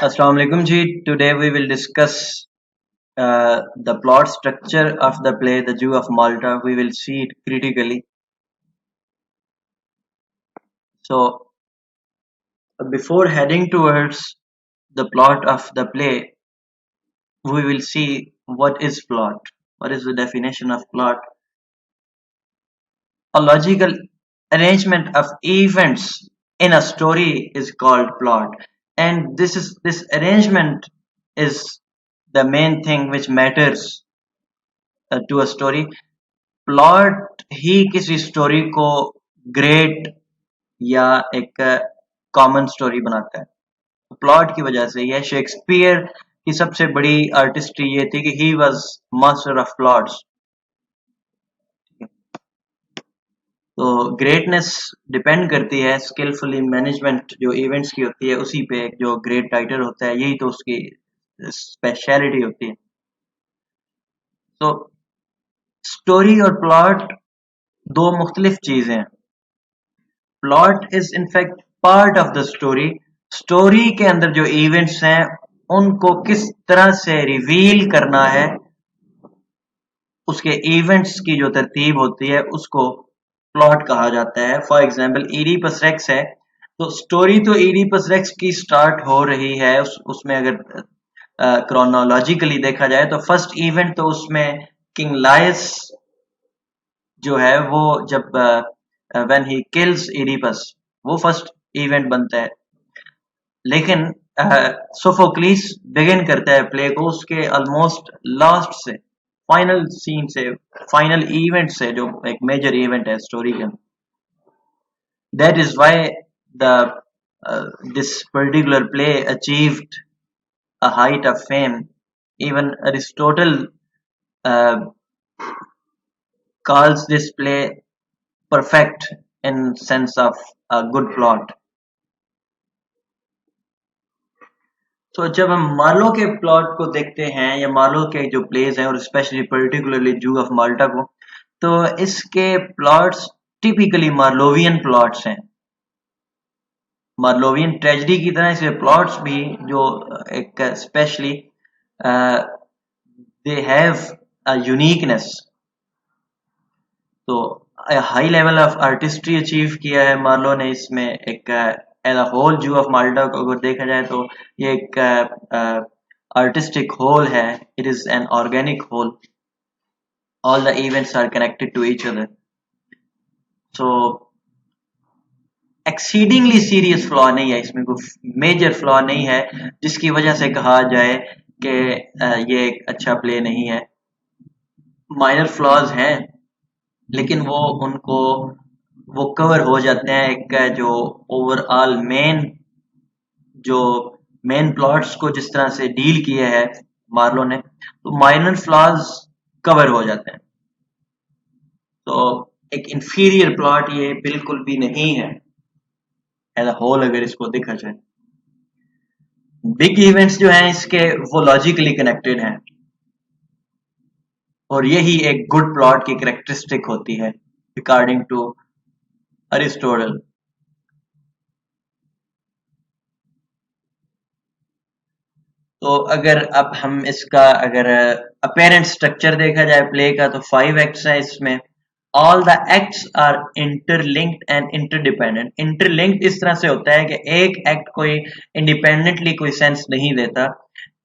Assalamu alaikum ji. Today we will discuss the plot structure of the play The Jew of Malta. We will see it critically. So, before heading towards the plot of the play, we will see what is plot. What is the definition of plot? A logical arrangement of events in a story is called plot, and this arrangement is the main thing which matters to a story. Plot ही किसी story को great या एक common story बनाता है। Plot की वजह से यह शेक्सपियर की सबसे बड़ी आर्टिस्ट्री ये थी कि he was master of plots. तो ग्रेटनेस डिपेंड करती है स्किलफुली मैनेजमेंट जो इवेंट्स की होती है उसी पे। जो ग्रेट राइटर होता है यही तो उसकी स्पेशलिटी होती है। तो स्टोरी और प्लॉट दो मुख्तलिफ चीजें हैं। Plot is in fact part of the story. Story के अंदर जो इवेंट्स हैं उनको किस तरह से रिवील करना है, उसके इवेंट्स की जो तरतीब होती है उसको प्लॉट कहा जाता है। फॉर एग्जाम्पल इडिपस रेक्स है, तो स्टोरी तो इडिपस रेक्स की स्टार्ट हो रही है। उसमें अगर क्रोनोलॉजिकली देखा जाए तो फर्स्ट इवेंट तो उसमें किंग लायस जो है वो जब व्हेन ही किल्स इडिपस वो फर्स्ट इवेंट बनता है। लेकिन सोफोक्लिस बिगिन करता है प्ले को उसके ऑलमोस्ट लास्ट से, फाइनल सीन से, फाइनल इवेंट से, जो एक मेजर इवेंट है स्टोरी का। That is why the this particular play achieved a height of fame. Even Aristotle calls this play perfect in sense of a good plot. तो जब हम Marlowe के प्लॉट को देखते हैं या मार्लो के जो प्लेस हैं और स्पेशली पर्टिकुलरली जू ऑफ माल्टा को, तो इसके प्लॉट्स टिपिकली मार्लोवियन प्लॉट्स हैं। मार्लोवियन ट्रेजेडी की तरह इसके प्लॉट्स भी जो एक specially they have a uniqueness. तो high level of artistry achieve किया है मार्लो ने इसमें। एक as a whole Jew of Malta को अगर देखा जाए तो ये एक आर्टिस्टिक होल है। It is an organic whole. All the events are connected to each other. So exceedingly serious flaw नहीं है इसमें, कोई मेजर फ्लॉ नहीं है जिसकी वजह से कहा जाए कि ये एक अच्छा प्ले नहीं है। माइनर फ्लॉज हैं लेकिन वो कवर हो जाते हैं एक जो ओवरऑल मेन प्लॉट्स को जिस तरह से डील किया है मार्लो ने, तो माइनर फ्लॉज कवर हो जाते हैं। तो एक इंफीरियर प्लॉट ये बिल्कुल भी नहीं है एज अ होल अगर इसको देखा जाए। बिग इवेंट्स जो हैं इसके वो लॉजिकली कनेक्टेड हैं और यही एक गुड प्लॉट की कैरेक्टरिस्टिक होती है अकॉर्डिंग टू अरिस्टोटल। तो अगर अब हम इसका अगर अपेरेंट स्ट्रक्चर देखा जाए प्ले का, तो 5 एक्ट्स हैं इसमें। All the acts are interlinked and interdependent. Interlinked इस तरह से होता है कि एक एक्ट कोई इंडिपेंडेंटली कोई सेंस नहीं देता।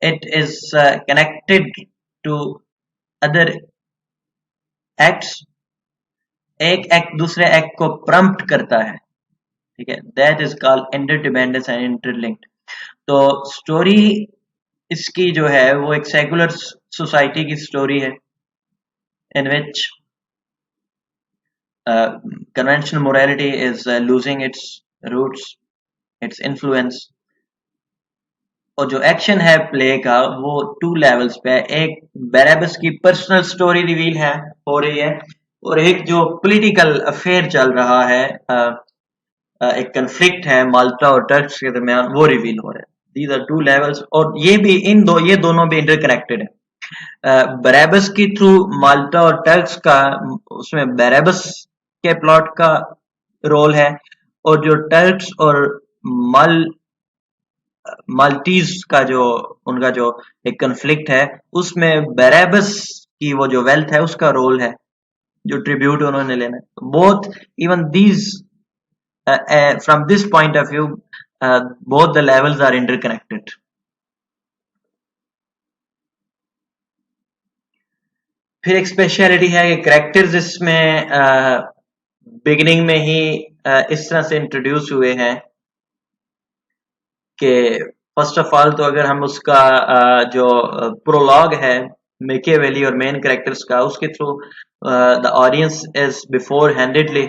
It is connected to other acts. एक एक्ट दूसरे एक्ट को प्रम्प्ट करता है, ठीक है। That is called interdependence and interlinked. तो स्टोरी इसकी जो है वो एक सेकुलर सोसाइटी की स्टोरी है इन विच conventional morality is losing its roots, its influence। और जो एक्शन है प्ले का वो 2 लेवल्स पे है। एक बैराबस की पर्सनल स्टोरी रिवील है हो रही है, और एक जो पॉलिटिकल अफेयर चल रहा है, एक कन्फ्लिक्ट है माल्टा और टर्क्स के दरमियान, वो रिवील हो रहा है। These are 2 levels और ये दोनों भी इंटरकनेक्टेड है। बैराबस की थ्रू माल्टा और टर्क्स का, उसमें बैराबस के प्लॉट का रोल है, और जो टर्क्स और मल माल्टीज का जो उनका जो एक कन्फ्लिक्ट है, उसमें बैराबस की वो जो वेल्थ है उसका रोल है, जो ट्रिब्यूट उन्होंने लेना है। Both even these from this point of view both the levels are interconnected. फिर एक स्पेशलिटी है कि करेक्टर्स इसमें बिगिनिंग में ही इस तरह से इंट्रोड्यूस हुए हैं कि फर्स्ट ऑफ ऑल तो अगर हम उसका जो प्रोलॉग है मेकियावेली और मेन कैरेक्टर्स का, उसके through the audience is before handedly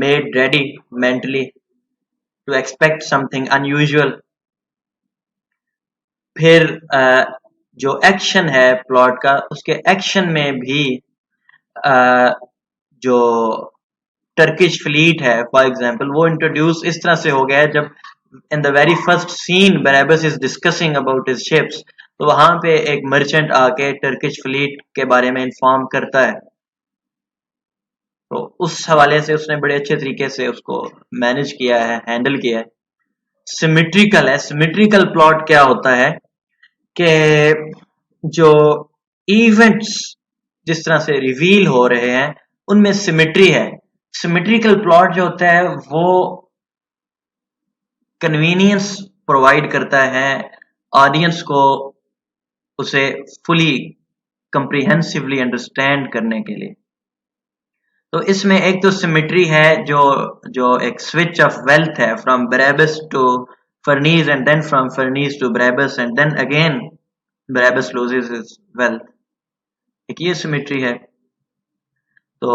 made ready mentally to expect something unusual. फिर जो एक्शन है प्लॉट का, उसके एक्शन में भी जो टर्किश फ्लीट है फॉर एग्जांपल, वो इंट्रोड्यूस इस तरह से हो गया है, जब in the very first scene Barabas is discussing about his ships, तो वहां पे एक मर्चेंट आके टर्किश फ्लीट के बारे में इन्फॉर्म करता है। तो उस हवाले से उसने बड़े अच्छे तरीके से उसको मैनेज किया है, हैंडल किया है। सिमेट्रिकल है। सिमेट्रिकल प्लॉट क्या होता है कि जो इवेंट्स जिस तरह से रिवील हो रहे हैं उनमें सिमेट्री है। सिमेट्रिकल प्लॉट जो होता है वो कन्वीनियंस प्रोवाइड करता है ऑडियंस को उसे फुली कंप्रिहेंसिवली अंडरस्टैंड करने के लिए। तो इसमें एक तो सिमेट्री है, जो जो एक स्विच ऑफ वेल्थ है from Barabas to Ferneze and then from Ferneze to Barabas and then again Barabas loses his wealth, एक ये सिमेट्री है। तो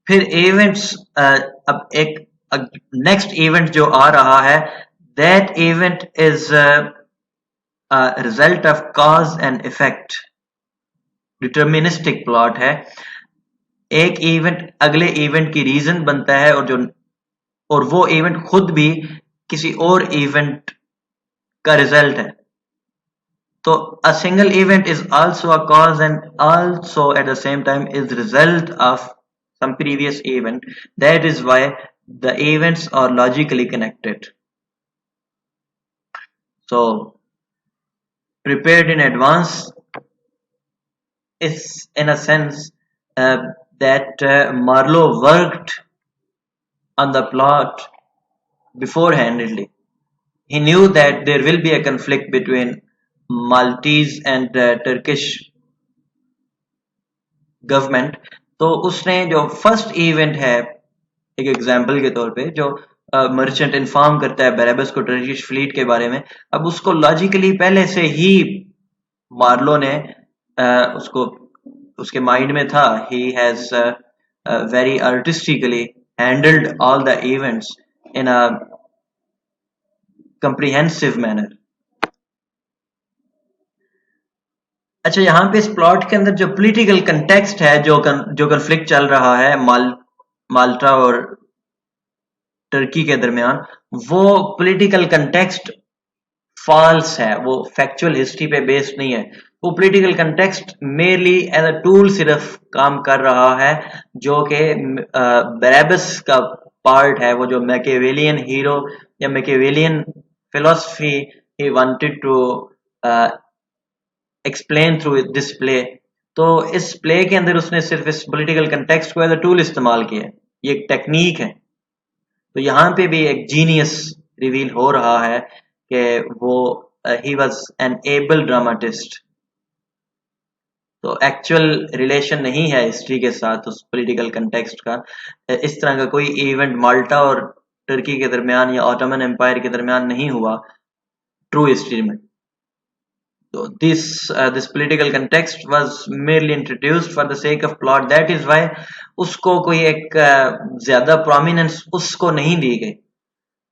फिर इवेंट्स, अब एक नेक्स्ट इवेंट जो आ रहा है, that event is result of cause and effect, deterministic plot है। एक इवेंट अगले इवेंट की रीजन बनता है, और वो इवेंट खुद भी किसी और इवेंट का रिजल्ट है। तो a single event is also a cause and also at the same time is result of some previous event. That is why the events are logically connected. So prepared in advance is in a sense that Marlowe worked on the plot beforehandedly. He knew that there will be a conflict between Maltese and Turkish government. तो उसने जो first event है, एक example के तौर पे, जो merchant inform करता है बराबस को टर्किश फ्लीट के बारे में, अब उसको लॉजिकली पहले से ही मार्लो ने उसको उसके माइंड में था। He has very artistically handled all the events in a comprehensive manner. अच्छा, यहाँ पे इस प्लॉट के अंदर जो पॉलिटिकल कंटेक्स्ट है, जो कन्फ्लिक्ट चल रहा है माल्टा और टर्की के दरमियान, वो पॉलिटिकल कंटेक्स्ट फॉल्स है, वो फैक्चुअल हिस्ट्री पे बेस्ड नहीं है। वो political context merely as a tool सिर्फ काम कर रहा है, जो कि बराबस का पार्ट है, वो जो मैकियावेलियन हीरो या Machiavellian philosophy he wanted to explain through this play. तो इस प्ले के अंदर उसने सिर्फ इस पॉलिटिकल कंटेक्स्ट को एज अ टूल इस्तेमाल किया है। ये एक टेक्निक है। तो यहाँ पे भी एक जीनियस रिवील हो रहा है कि वो he was an able dramatist. तो एक्चुअल रिलेशन नहीं है हिस्ट्री के साथ उस पॉलिटिकल कंटेक्स्ट का। इस तरह का कोई इवेंट माल्टा और टर्की के दरमियान या ऑटोमन एम्पायर के दरमियान नहीं हुआ ट्रू हिस्ट्री में। So this political context was merely introduced for the sake of plot. That is why उसको कोई एक ज्यादा prominence उसको नहीं दी गई।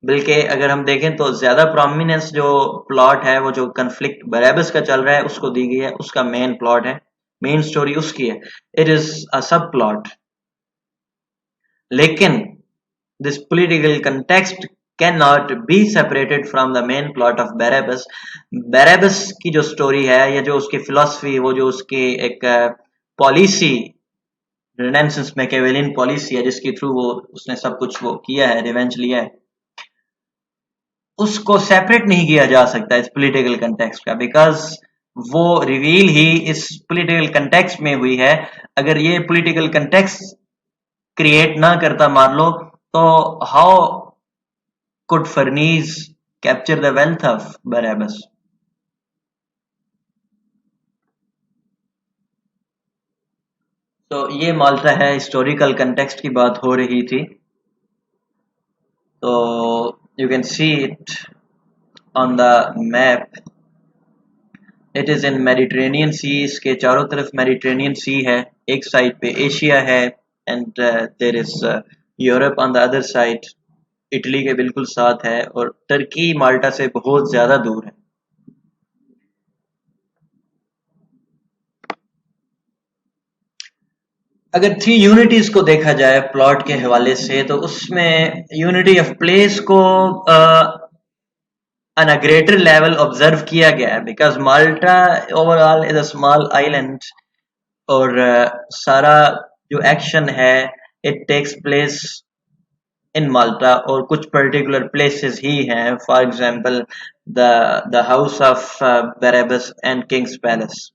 बल्कि अगर हम देखें तो ज्यादा prominence जो plot है, वो जो conflict बराबस का चल रहा है, उसको दी गई है। उसका main plot है, main story उसकी है। It is a subplot. लेकिन this political context cannot be separated from the main plot of Barabbas. Barabbas की जो स्टोरी है, या जो उसकी फिलॉसफी, वो जो उसकी एक पॉलिसी, रेनेसांस मैकियावेलियन पॉलिसी है, जिसके थ्रू वो उसने सब कुछ वो किया है, रिवेंज लिया है, उसको सेपरेट नहीं किया जा सकता इस पॉलिटिकल कंटेक्स्ट का, बिकॉज वो रिवील ही इस पॉलिटिकल कंटेक्स्ट में हुई है। अगर ये पॉलिटिकल कंटेक्स्ट क्रिएट ना करता, मान लो, तो how could Ferneze capture the wealth of Barabas? तो ये माल्टा है, हिस्टोरिकल कंटेक्स्ट की बात हो रही थी। तो you can see it on the map. It is in Mediterranean sea, इसके चारों तरफ मेडिटेरेनियन सी है। एक साइड पे एशिया है and there is Europe on the other side. Italy के बिल्कुल साथ है और टर्की माल्टा से बहुत ज्यादा दूर है। अगर थ्री यूनिटीज को देखा जाए प्लॉट के हवाले से, तो उसमें यूनिटी ऑफ प्लेस को on a greater level observe किया गया है, because Malta overall is a small island और सारा जो एक्शन है it takes place in Malta और कुछ पर्टिकुलर प्लेसेस ही हैं, for example the house of Barabas and king's palace.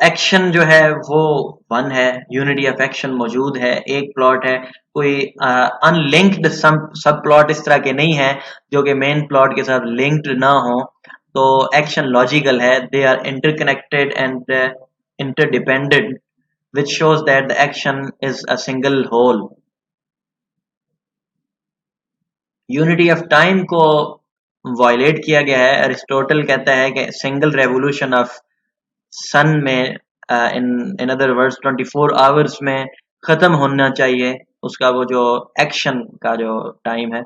Action जो है वो वन है, यूनिटी ऑफ एक्शन मौजूद है, एक प्लॉट है, कोई अनलिंक्ड सब प्लॉट इस तरह के नहीं है जो कि मेन प्लॉट के साथ लिंक्ड ना हो। तो एक्शन लॉजिकल है, they are interconnected and interdependent, which shows that the action is a single whole. Unity of time को वायलेट किया गया है। अरिस्टोटल कहता है कि सिंगल रेवोल्यूशन ऑफ सन में इन इन अदर वर्ड्स 24 आवर्स में खत्म होना चाहिए उसका वो जो एक्शन का जो टाइम है।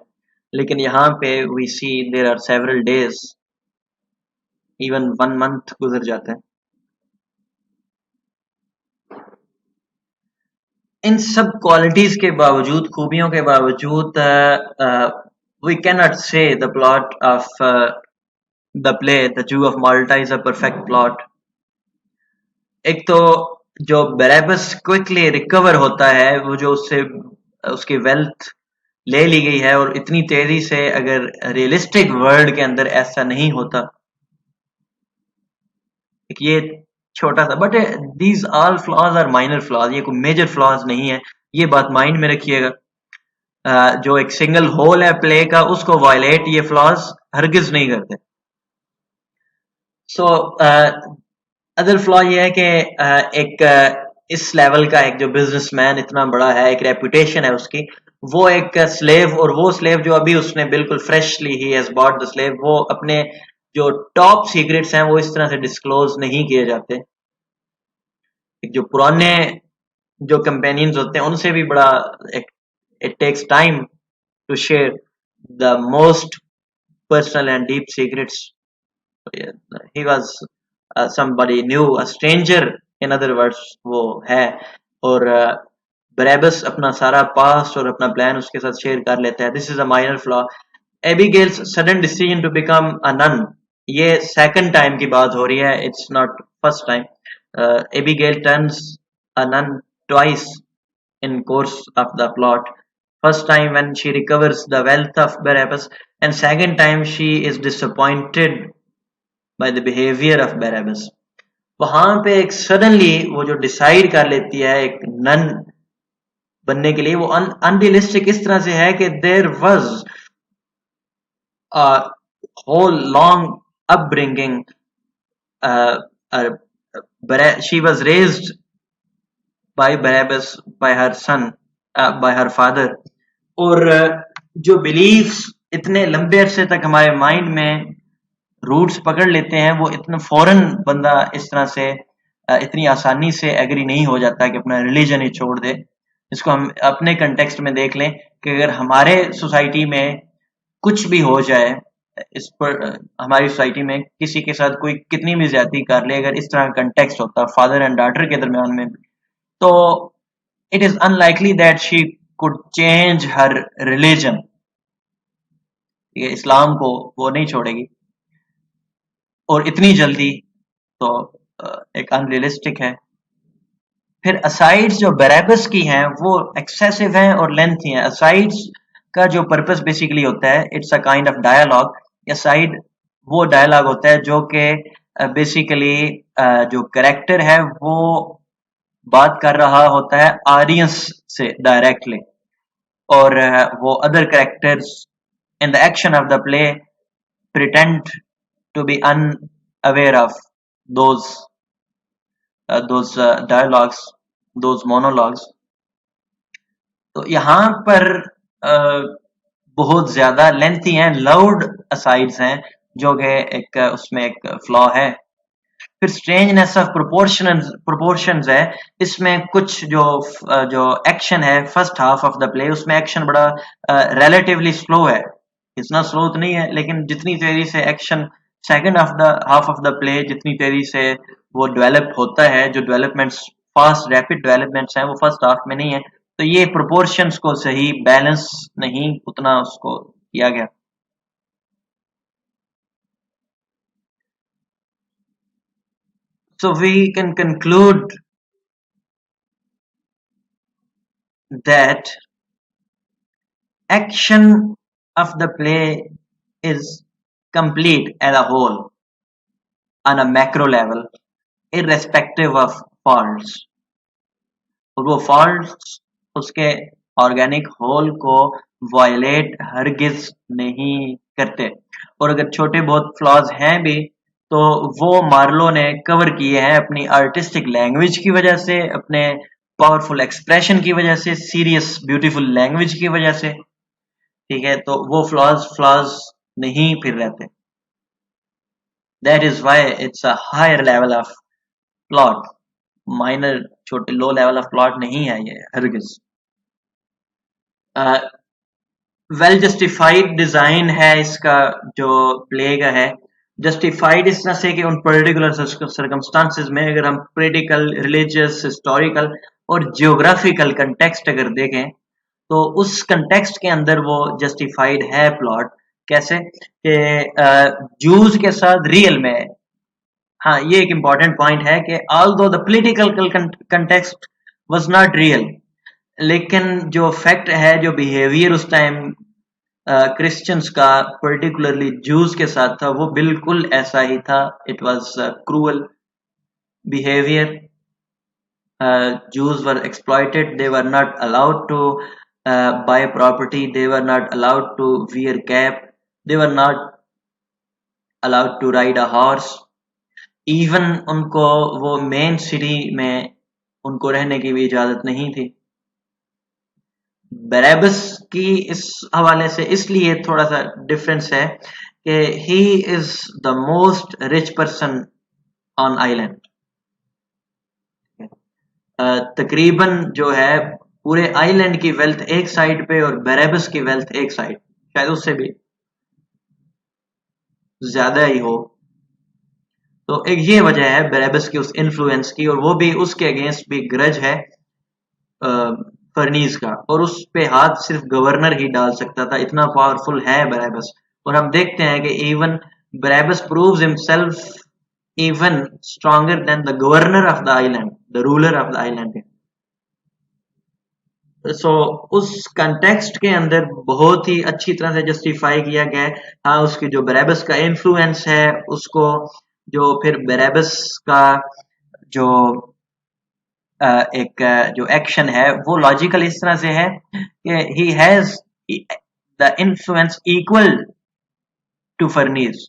लेकिन यहाँ पे we see there are several days, even 1 month गुजर जाते हैं। इन सब क्वालिटीज के बावजूद, खूबियों के बावजूद, वी कैन नॉट से the plot of the play the zoo of Malta is a perfect plot. एक तो जो बराबस क्विकली रिकवर होता है, वो जो उससे उसकी वेल्थ ले ली गई है, और इतनी तेजी से अगर रियलिस्टिक वर्ल्ड के अंदर ऐसा नहीं होता। एक ये छोटा सा, but these all flaws are minor flaws, ये कोई मेजर फ्लॉज नहीं है, ये बात माइंड में रखिएगा। जो एक सिंगल होल है प्ले का, उसको वायलेट ये फ्लॉज हरगिज नहीं करते। सो अदर फ्लॉ ये है कि एक इस लेवल का एक जो बिजनेसमैन इतना बड़ा है, एक रेपुटेशन है उसकी, वो एक स्लेव, और वो स्लेव जो अभी उसने बिल्कुल freshly he has bought the slave, वो अपने जो टॉप सीक्रेट्स हैं वो इस तरह से डिस्क्लोज नहीं किए जाते। एक जो पुराने जो कंपेनियंस होते हैं उनसे भी बड़ा एक, it takes time to share the most personal and deep secrets. He was somebody new, a stranger, in other words, वो है। और बरेबस अपना सारा पास्ट और अपना प्लान उसके साथ शेयर कर लेता है। This is a minor flaw. Abigail's sudden decision to become a nun, ये सेकंड टाइम की बात हो रही है, it's not first time. Abigail turns a nun twice in course of the plot. First time when she recovers the wealth of Barabbas, and second time she is disappointed by the behavior of Barabbas. वहां पे एक suddenly वो जो decide कर लेती है एक none बनने के लिए, वो अनरियलिस्टिक इस तरह से है कि there was a whole long upbringing, she was raised by Barabbas, by her son, by her father. और जो बिलीफ्स इतने लंबे अरसे तक हमारे माइंड में रूट्स पकड़ लेते हैं, वो इतना फौरन बंदा इस तरह से इतनी आसानी से एग्री नहीं हो जाता कि अपना रिलीजन ही छोड़ दे। इसको हम अपने कंटेक्स्ट में देख लें कि अगर हमारे सोसाइटी में कुछ भी हो जाए, इस पर हमारी सोसाइटी में किसी के साथ कोई कितनी भी ज्यादती कर ले, अगर इस तरह का कंटेक्स्ट होता फादर एंड डॉटर के दरमियान में, तो it is unlikely that she could change her religion. ये इस्लाम को वो नहीं छोड़ेगी, और इतनी जल्दी तो एक अनरियलिस्टिक है। फिर असाइड्स जो बराबस की हैं वो एक्सेसिव हैं और लेंथी हैं। असाइड्स का जो पर्पस बेसिकली होता है, it's a kind of dialogue. Aside वो डायलॉग होता है जो कि बेसिकली जो करेक्टर है वो बात कर रहा होता है ऑडियंस से डायरेक्टली, और वो other characters in the action of the play pretend to be unaware of those those dialogues, those monologues। तो यहाँ पर बहुत ज्यादा लेंथी हैं, लाउड असाइड्स हैं, जो कि एक उसमें एक फ्लॉ है। फिर स्ट्रेंजनेस ऑफ प्रोपोर्शंस है। इसमें कुछ जो एक्शन है first half of the play, उसमें एक्शन बड़ा रिलेटिवली स्लो है। इतना स्लो तो नहीं है, लेकिन जितनी तेजी से action second of the half of the play, जितनी तेजी से वो डेवलप होता है, जो डेवलपमेंट्स फास्ट रैपिड डेवलपमेंट्स हैं वो फर्स्ट हाफ में नहीं है। तो ये प्रोपोर्शंस को सही बैलेंस नहीं उतना उसको किया गया। So we can conclude that action of the play is complete as a whole on a macro level, irrespective of faults। और वो faults उसके ऑर्गेनिक होल को वायलेट हरगिज नहीं करते। और अगर छोटे बहुत फ्लॉज हैं भी, तो वो मार्लो ने कवर किए हैं अपनी आर्टिस्टिक लैंग्वेज की वजह से, अपने पावरफुल एक्सप्रेशन की वजह से, सीरियस ब्यूटीफुल लैंग्वेज की वजह से। ठीक है, तो वो फ्लॉज फ्लॉज नहीं फिर रहते। That is why it's a higher level of plot. Minor छोटे लो लेवल ऑफ प्लॉट नहीं है ये हरगिज। वेल जस्टिफाइड डिजाइन है इसका, जो प्ले का है। जस्टिफाइड इस तरह से कि उन पर्टिकुलर सर्कमस्टांसेस में अगर हम पॉलिटिकल, रिलीजियस, हिस्टोरिकल और जियोग्राफिकल कंटेक्स्ट अगर देखें, तो उस कंटेक्स्ट के अंदर वो जस्टिफाइड है प्लॉट। कैसे कि जूस के साथ रियल में, हाँ ये एक इम्पॉर्टेंट पॉइंट है कि although the political context was not real, लेकिन जो फैक्ट है, जो बिहेवियर उस टाइम क्रिश्चियंस का पर्टिकुलरली जूस के साथ था, वो बिल्कुल ऐसा ही था। It was cruel behaviour. Jews were exploited. They were not allowed to buy property. They were not allowed to wear cap. They were not allowed to ride a horse। Even उनको वो main city में उनको रहने की भी इजाजत नहीं थी। बराबस की इस हवाले से इसलिए थोड़ा सा डिफरेंस है कि he is the most rich person on island. तकरीबन जो है पूरे आइलैंड की वेल्थ एक साइड पे और बराबस की वेल्थ एक साइड, शायद उससे भी ज्यादा ही हो। तो एक ये वजह है बराबस की उस इन्फ्लुएंस की, और वो भी उसके अगेंस्ट भी ग्रज है फर्नीज का, और उस पे हाथ सिर्फ गवर्नर ही डाल सकता था, इतना पावरफुल है बराबस। और हम देखते हैं कि even Barabas proves himself even stronger than the governor of the island, the ruler of the island। सो उस कंटेक्स्ट के अंदर बहुत ही अच्छी तरह से जस्टिफाई किया गया है। हाँ, उसकी जो बराबस का इन्फ्लुएंस है, उसको जो फिर बराबस का जो एक जो एक्शन है वो लॉजिकल इस तरह से है कि he has the influence equal to Ferneze.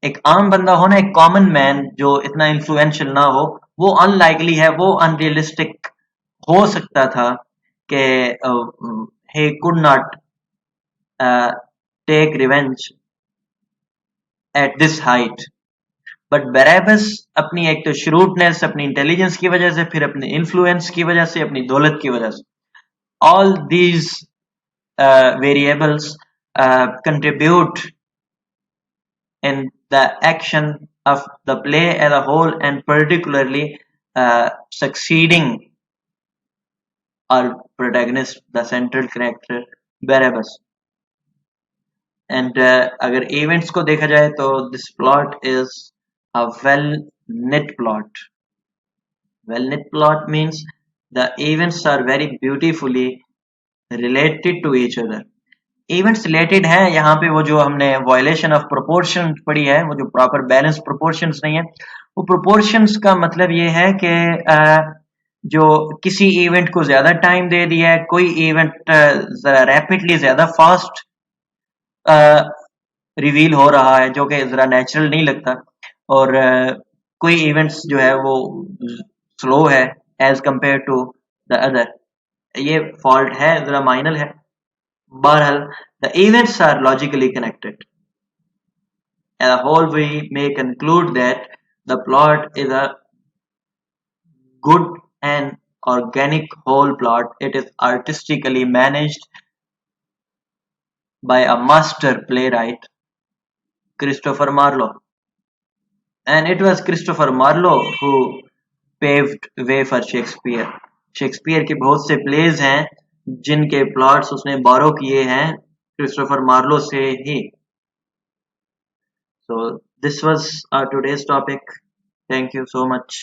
एक आम बंदा हो ना, एक कॉमन मैन जो इतना इन्फ्लुएंशियल ना हो, वो अनलाइकली है, वो अनरियलिस्टिक हो सकता था कि he could not take revenge at this height। But Barabas अपनी एक तो श्रूटनेस, अपनी इंटेलिजेंस की वजह से, फिर अपने इन्फ्लुएंस की वजह से, अपनी दौलत की वजह से, all these variables contribute in the action of the play as a whole, and particularly succeeding our protagonist, the central character Barabbas। And अगर इवेंट्स को देखा जाए तो this plot is a well knit plot. Well knit plot means The events are very beautifully related to each other. Events related है यहाँ पे, वो जो हमने वायलेशन ऑफ प्रोपोर्शन पढ़ी है, वो जो प्रॉपर बैलेंस प्रोपोर्शंस नहीं है, वो प्रोपोर्शंस का मतलब ये है कि जो किसी इवेंट को ज्यादा टाइम दे दिया है, कोई इवेंट जरा रैपिडली ज्यादा फास्ट रिवील हो रहा है जो कि जरा नेचुरल नहीं लगता, और कोई इवेंट्स जो है वो स्लो है as compare to the other. ये फॉल्ट है, जरा माइनर है। बहरहाल, the events are logically connected. As a whole, we may conclude that the plot is a good and organic whole plot. It is artistically managed by a master playwright, Christopher Marlowe. And it was Christopher Marlowe who paved way for Shakespeare. Shakespeare के बहुत से pledge हैं जिनके plots उसने बोरो किए हैं Christopher Marlowe से ही। So this was our today's topic. Thank you so much.